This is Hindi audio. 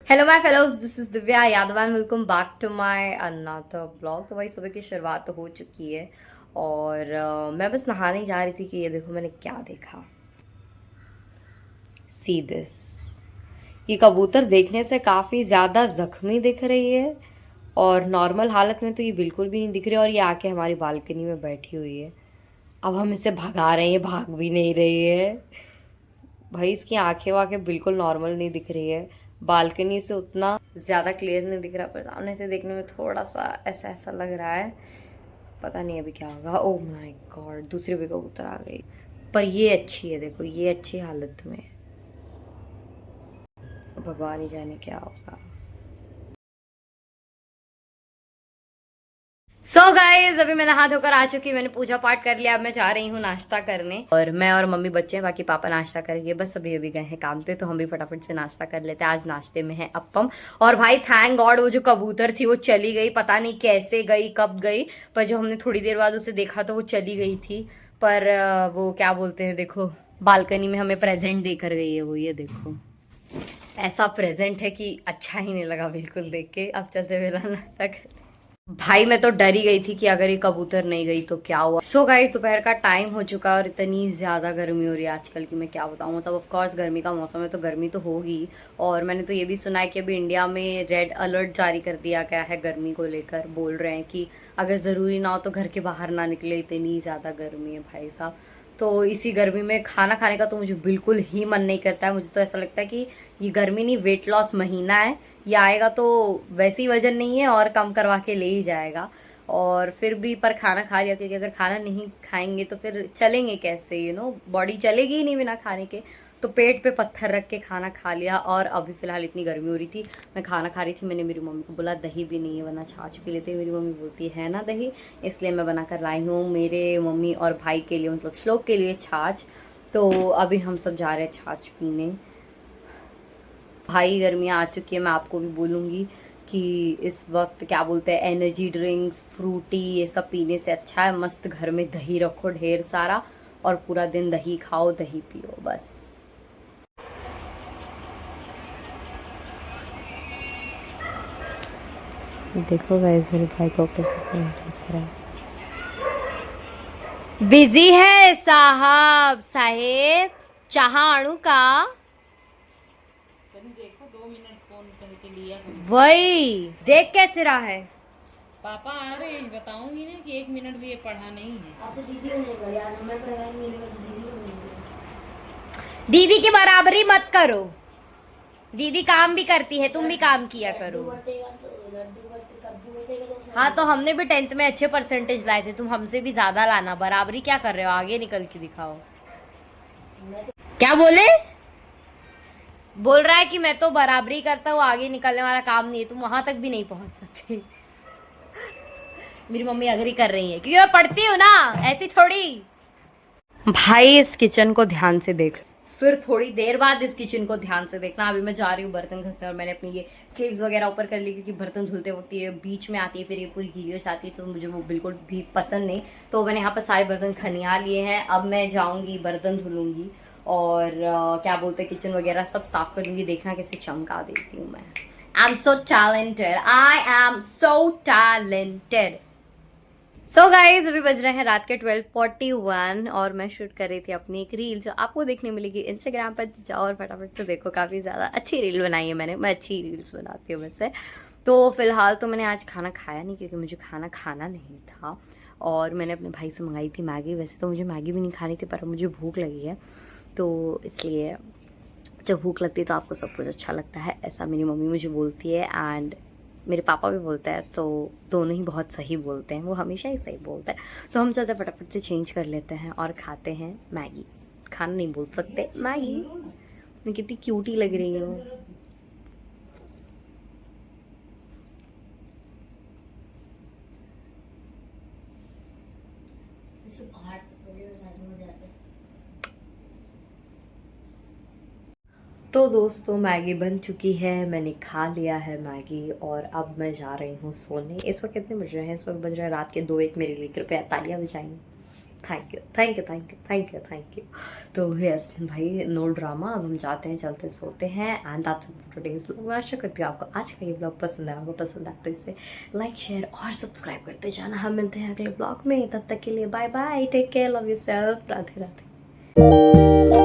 Hello my fellows, this is Divya Yadav and welcome back to my another blog. तो भाई सुबह की शुरुआत तो हो चुकी है और मैं बस नहाने जा रही थी कि ये देखो मैंने क्या देखा। See this. ये कबूतर देखने से काफ़ी ज़्यादा ज़ख्मी दिख रही है और नॉर्मल हालत में तो ये बिल्कुल भी नहीं दिख रही और ये आके हमारी बालकनी में बैठी हुई है। अब हम इसे भगा रहे हैं, ये भाग भी नहीं रही है। भाई इसकी आंखें वाखें बिल्कुल नॉर्मल नहीं दिख रही है। बालकनी से उतना ज़्यादा क्लियर नहीं दिख रहा, पर सामने से देखने में थोड़ा सा ऐसा ऐसा लग रहा है। पता नहीं अभी क्या होगा। ओह माय गॉड, दूसरी भी कबूतर आ गई। पर ये अच्छी है, देखो ये अच्छी हालत में है। भगवान ही जाने क्या होगा। सो गाइज, अभी मैं नहा धोकर आ चुकी, मैंने पूजा पाठ कर लिया। अब मैं जा रही हूँ नाश्ता करने और मैं और मम्मी बच्चे हैं, बाकी पापा नाश्ता करेंगे। बस अभी अभी गए हैं काम पे, तो हम भी फटाफट से नाश्ता कर लेते हैं। आज नाश्ते में है अप्पम। और भाई थैंक गॉड वो जो कबूतर थी वो चली गई, पता नहीं कैसे गई कब गई, पर जो हमने थोड़ी देर बाद उसे देखा तो वो चली गई थी। पर वो क्या बोलते हैं, देखो बालकनी में हमें प्रेजेंट देकर गई है वो, ये देखो ऐसा प्रेजेंट है कि अच्छा ही नहीं लगा बिल्कुल देख के। अब चलते हुए नाश्ता कर। भाई मैं तो डर ही गई थी कि अगर ये कबूतर नहीं गई तो क्या हुआ। सो गाइस, दोपहर का टाइम हो चुका है और इतनी ज्यादा गर्मी हो रही है आजकल की, मैं क्या बताऊँ। मतलब ऑफ कोर्स गर्मी का मौसम है तो गर्मी तो होगी। और मैंने तो ये भी सुना है कि अभी इंडिया में रेड अलर्ट जारी कर दिया गया है गर्मी को लेकर। बोल रहे हैं कि अगर ज़रूरी ना हो तो घर के बाहर ना निकले, इतनी ज़्यादा गर्मी है भाई साहब। तो इसी गर्मी में खाना खाने का तो मुझे बिल्कुल ही मन नहीं करता है। मुझे तो ऐसा लगता है कि ये गर्मी नहीं, वेट लॉस महीना है। ये आएगा तो वैसे ही वजन नहीं है और कम करवा के ले ही जाएगा। और फिर भी पर खाना खा लिया, क्योंकि अगर खाना नहीं खाएंगे तो फिर चलेंगे कैसे, बॉडी चलेगी ही नहीं बिना खाने के। तो पेट पे पत्थर रख के खाना खा लिया। और अभी फिलहाल इतनी गर्मी हो रही थी, मैं खाना खा रही थी, मैंने मेरी मम्मी को बोला दही भी नहीं है वरना छाछ पी लेते। मेरी मम्मी बोलती है ना दही, इसलिए मैं बना कर लाई हूँ मेरे मम्मी और भाई के लिए, मतलब श्लोक के लिए छाछ। तो अभी हम सब जा रहे हैं छाछ पीने। भाई गर्मियाँ आ चुकी है, मैं आपको भी बोलूँगी कि इस वक्त क्या बोलते हैं, एनर्जी ड्रिंक्स फ्रूटी ये सब पीने से अच्छा है मस्त घर में दही रखो ढेर सारा और पूरा दिन दही खाओ दही पियो बस। देखो गाइस मेरे भाई को कैसे फोन देख रहा है। बिजी है साहब साहेब, चाह आणू का? देखो 2 मिनट फोन कह के लिया तुमने। वही देख कैसे रहा है। पापा आ रहे हैं, बताऊंगी ना कि 1 मिनट भी ये पढ़ा नहीं है। अब तो दीदी होने लगा यार, मैं पढ़ाई नहीं लगा तो दीदी होने लगा। दीदी की बराबरी मत करो, दीदी काम भी करती है, तुम भी काम किया करो। हाँ तो हमने भी 10th में अच्छे परसेंटेज लाए थे, तुम हमसे भी ज्यादा लाना। बराबरी क्या कर रहे हो, आगे निकल के दिखाओ। क्या बोले? बोल रहा है कि मैं तो बराबरी करता हूँ, आगे निकलने वाला काम नहीं है, तुम वहां तक भी नहीं पहुंच सकते। मेरी मम्मी अग्री कर रही है क्योंकि मैं पढ़ती हूँ ना, ऐसी थोड़ी। भाई इस किचन को ध्यान से देख, फिर थोड़ी देर बाद इस किचन को ध्यान से देखना। अभी मैं जा रही हूँ बर्तन घसने और मैंने अपनी ये स्लीव्स वगैरह ऊपर कर ली, क्योंकि बर्तन धुलते होती है बीच में आती है फिर ये पूरी गीली हो जाती है, तो मुझे वो बिल्कुल भी पसंद नहीं। तो मैंने यहाँ पर सारे बर्तन खनिया लिए हैं। अब मैं जाऊँगी बर्तन धुलूंगी और क्या बोलते हैं किचन वगैरह सब साफ करूँगी। देखना कैसे चमका देती हूँ मैं। I am so talented, I am so talented. So guys, अभी बज रहे हैं रात के 12:41 और मैं शूट कर रही थी अपनी एक रील जो आपको देखने मिलेगी इंस्टाग्राम पर। जाओ और फटाफट से देखो, काफ़ी ज़्यादा अच्छी रील बनाई है मैंने। मैं अच्छी रील्स बनाती हूँ वैसे। तो फिलहाल तो मैंने आज खाना खाया नहीं, क्योंकि मुझे खाना खाना नहीं था। और मैंने अपने भाई से मंगाई थी मैगी। वैसे तो मुझे मैगी भी नहीं खानी थी, पर मुझे भूख लगी है तो इसलिए जब भूख लगती है तो आपको सब कुछ अच्छा लगता है, ऐसा मेरी मम्मी मुझे बोलती है। एंड मेरे पापा भी बोलते हैं, तो दोनों ही बहुत सही बोलते हैं, वो हमेशा ही सही बोलते हैं। तो हम चलते फटाफट से चेंज कर लेते हैं और खाते हैं मैगी। खाना नहीं बोल सकते, मैगी। मैं कितनी क्यूटी लग रही हूँ। तो दोस्तों मैगी बन चुकी है, मैंने खा लिया है मैगी और अब मैं जा रही हूँ सोने। इस वक्त कितने बज रहे हैं? इस वक्त बज रहे हैं रात के 2:01 मेरे लिए। कृपया तालियां बजाएं। Thank you thank you thank you thank you thank you. तो यस भाई, नो ड्रामा, अब हम जाते हैं, चलते सोते हैं। And that's today's blog. मैं आशा करती हूँ आपको आज का ये ब्लॉग पसंद आया, आपको पसंद आया तो इसे लाइक शेयर और सब्सक्राइब करते जाना। हम मिलते हैं अगले ब्लॉग में, तब तक के लिए bye bye, take care, love you self, Radhe Radhe.